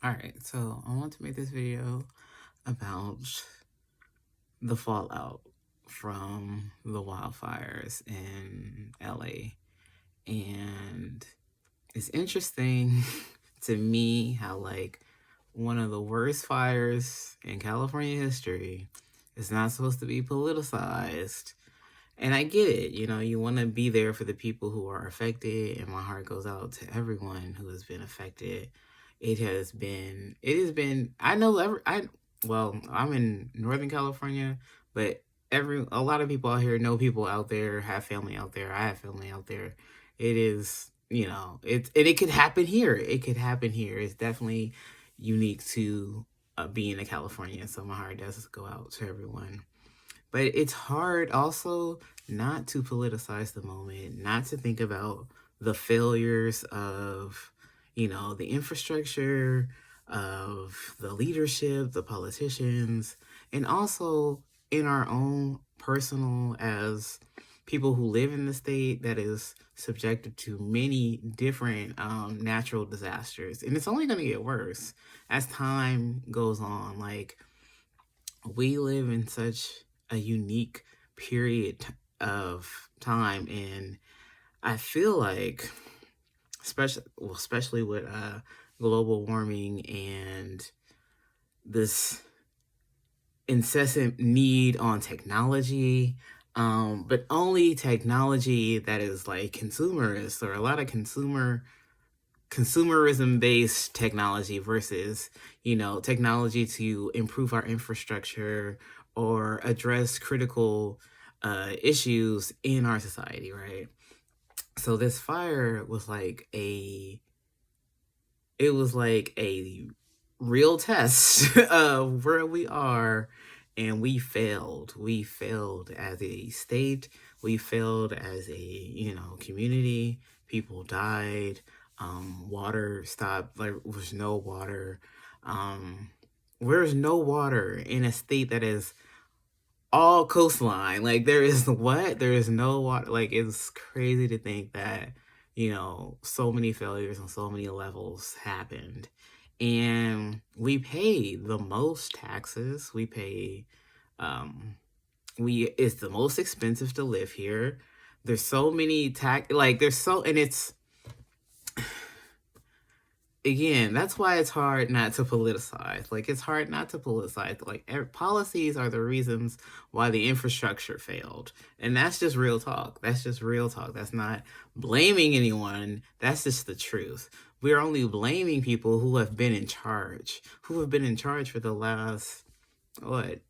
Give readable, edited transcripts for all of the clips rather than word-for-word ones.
Alright, so I want to make this video about the fallout from the wildfires in LA. And it's interesting to me how, like, one of the worst fires in California history is not supposed to be politicized. And I get it, you want to be there for the people who are affected, and my heart goes out to everyone who has been affected. I know, well, I'm in Northern California, but a lot of people out here know people out there, have family out there. I have family out there. It is, and it could happen here. It could happen here. It's definitely unique to being a Californian. So my heart does go out to everyone. But it's hard also not to politicize the moment, not to think about the failures of, the infrastructure, of the leadership, the politicians, and also in our own personal, as people who live in the state that is subjected to many different natural disasters. And it's only going to get worse as time goes on. Like, we live in such a unique period of time, and I feel like, especially with global warming and this incessant need on technology, but only technology that is like consumerist, or a lot of consumerism based technology versus, technology to improve our infrastructure or address critical issues in our society, right? So this fire was like a real test of where we are, and we failed. We failed as a state. We failed as a, community. People died. Water stopped. Like, there's no water. There's no water in a state that is all coastline. Like, there is what? There is no water. Like, it's crazy to think that, so many failures on so many levels happened. And we pay the most taxes. We pay, it's the most expensive to live here. There's so many and it's, again, that's why it's hard not to politicize. Like, it's hard not to politicize. Like, policies are the reasons why the infrastructure failed. And that's just real talk. That's just real talk. That's not blaming anyone. That's just the truth. We're only blaming people who have been in charge, for the last, what,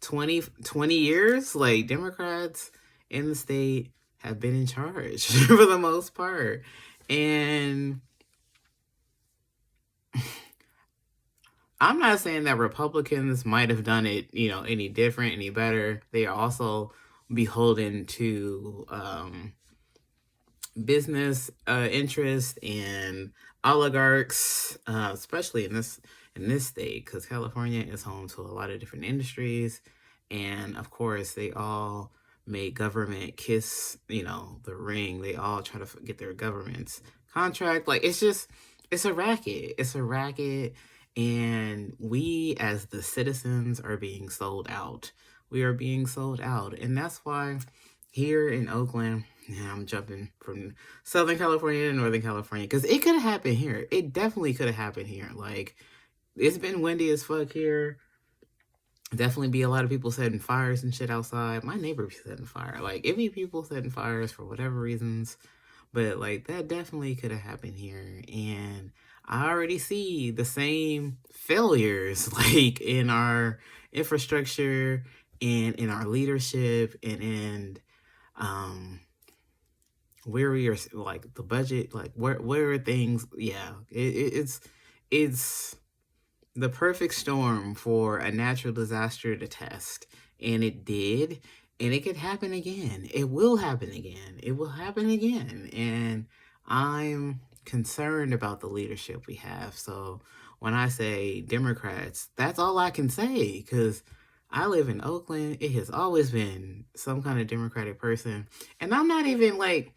20 years? Like, Democrats in the state have been in charge for the most part. And I'm not saying that Republicans might have done it, any different, any better. They are also beholden to business interests and oligarchs, especially in this state, because California is home to a lot of different industries, and of course they all make government kiss, the ring. They all try to get their government's contract. Like, it's a racket. It's a racket. And we, as the citizens, are being sold out. We are being sold out. And that's why here in Oakland, I'm jumping from Southern California to Northern California, because it could have happened here. It definitely could have happened here. Like, it's been windy as fuck here. Definitely be a lot of people setting fires and shit outside. My neighbor be setting fire. Like, it be people setting fires for whatever reasons. But, like, that definitely could have happened here. And I already see the same failures, like, in our infrastructure and in our leadership, and in where we are, like, the budget, like, where are things. Yeah, it's the perfect storm for a natural disaster to test. And it did. And it could happen again. It will happen again. It will happen again. And I'm concerned about the leadership we have. So when I say Democrats, that's all I can say, because I live in Oakland. It has always been some kind of Democratic person. And I'm not even, like,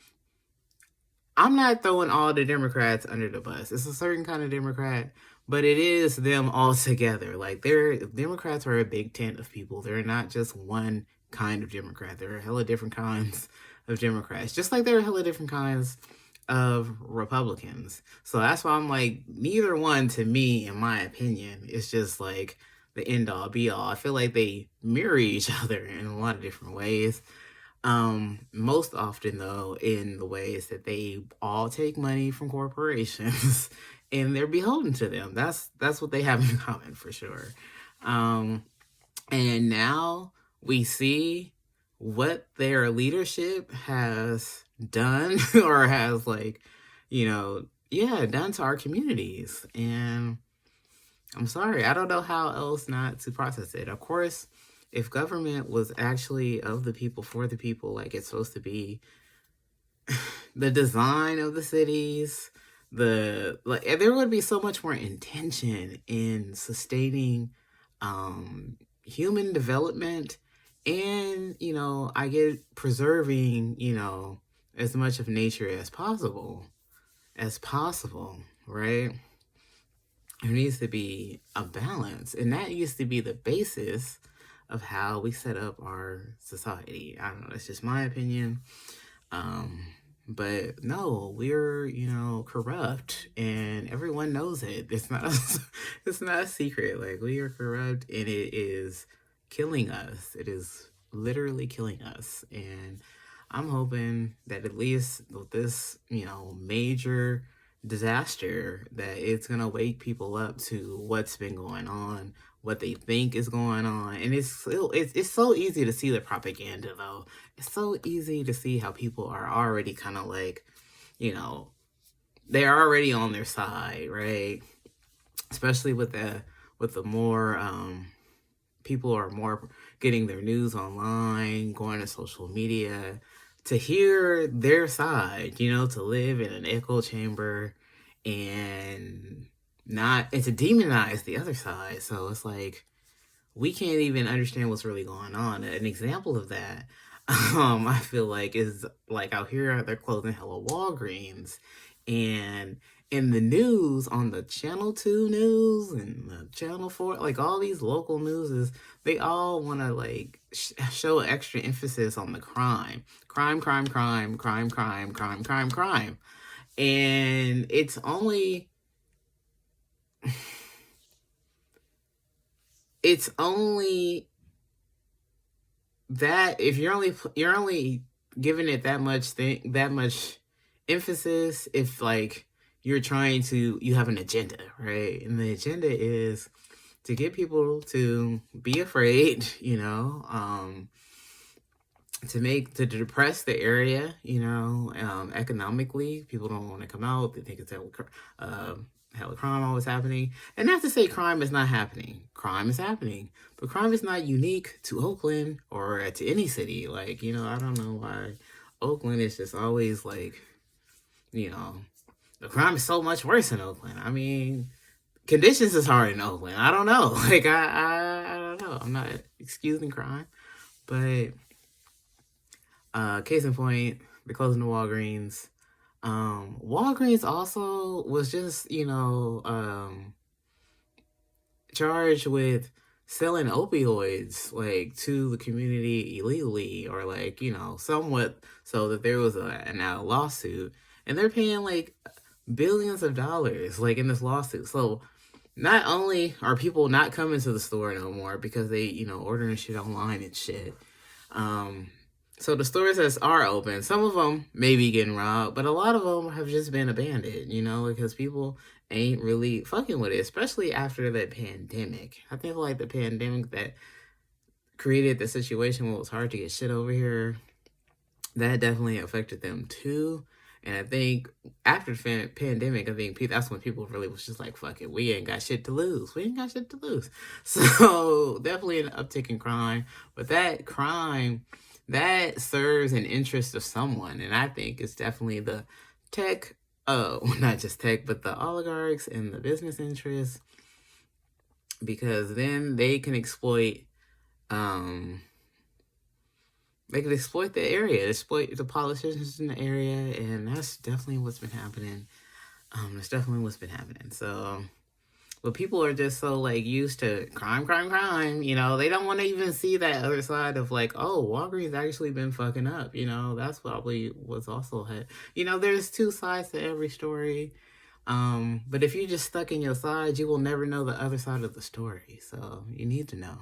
I'm not throwing all the Democrats under the bus. It's a certain kind of Democrat, but it is them all together. Like, Democrats are a big tent of people. They're not just one kind of Democrat. There are hella different kinds of Democrats, just like there are hella different kinds of Republicans. So that's why I'm like, neither one to me, in my opinion, is just like the end all be all. I feel like they mirror each other in a lot of different ways. Most often though, in the ways that they all take money from corporations and they're beholden to them. That's what they have in common for sure. Um, and now we see what their leadership has done or has like, done to our communities. And I'm sorry, I don't know how else not to process it. Of course, if government was actually of the people, for the people, like it's supposed to be, the design of the cities, there would be so much more intention in sustaining human development and, I get preserving, as much of nature as possible, right? There needs to be a balance, and that used to be the basis of how we set up our society. I don't know, that's just my opinion. But no, we're, corrupt, and everyone knows it. It's not a secret. Like, we are corrupt, and it is killing us. It is literally killing us. And I'm hoping that at least with this, major disaster, that it's gonna wake people up to what's been going on, what they think is going on. And it's so easy to see the propaganda though. It's so easy to see how people are already kind of like, they're already on their side, right? Especially with the more people are more getting their news online, going to social media, to hear their side, to live in an echo chamber and to demonize the other side. So it's like, we can't even understand what's really going on. An example of that, I feel like, is like out here, they're closing hella Walgreens. And in the news, on the Channel 2 news and the Channel 4, like all these local newses, they all want to like show extra emphasis on the crime. Crime, crime, crime, crime, crime, crime, crime, crime. And it's only that if you're only giving it that much emphasis, if like you have an agenda, right? And the agenda is to get people to be afraid, to depress the area, economically. People don't want to come out. They think it's hella crime always happening. And not to say crime is not happening. Crime is happening. But crime is not unique to Oakland or to any city. Like, I don't know why Oakland is just always like, the crime is so much worse in Oakland. I mean, conditions is hard in Oakland. I don't know. Like, I don't know. I'm not excusing crime. But case in point, they're closing the Walgreens. Walgreens also was just, charged with selling opioids like to the community illegally, or like, somewhat, so that there was a lawsuit, and they're paying like billions of dollars like in this lawsuit. So not only are people not coming to the store no more because they, ordering shit online and shit. So the stores that are open, some of them may be getting robbed, but a lot of them have just been abandoned, because people ain't really fucking with it, especially after the pandemic. I think like the pandemic that created the situation where it was hard to get shit over here, that definitely affected them too. And I think after the pandemic, I think that's when people really was just like, fuck it, we ain't got shit to lose. We ain't got shit to lose. So definitely an uptick in crime. But that crime, that serves an interest of someone. And I think it's definitely the tech, not just tech, but the oligarchs and the business interests. Because then they can exploit they could exploit the area, exploit the politicians in the area, and that's definitely what's been happening. That's definitely what's been happening. So, but people are just so like used to crime, crime, crime. You know, they don't want to even see that other side of like, oh, Walgreens actually been fucking up. You know, that's probably what's also had. You know, there's two sides to every story. But if you're just stuck in your side, you will never know the other side of the story. So you need to know.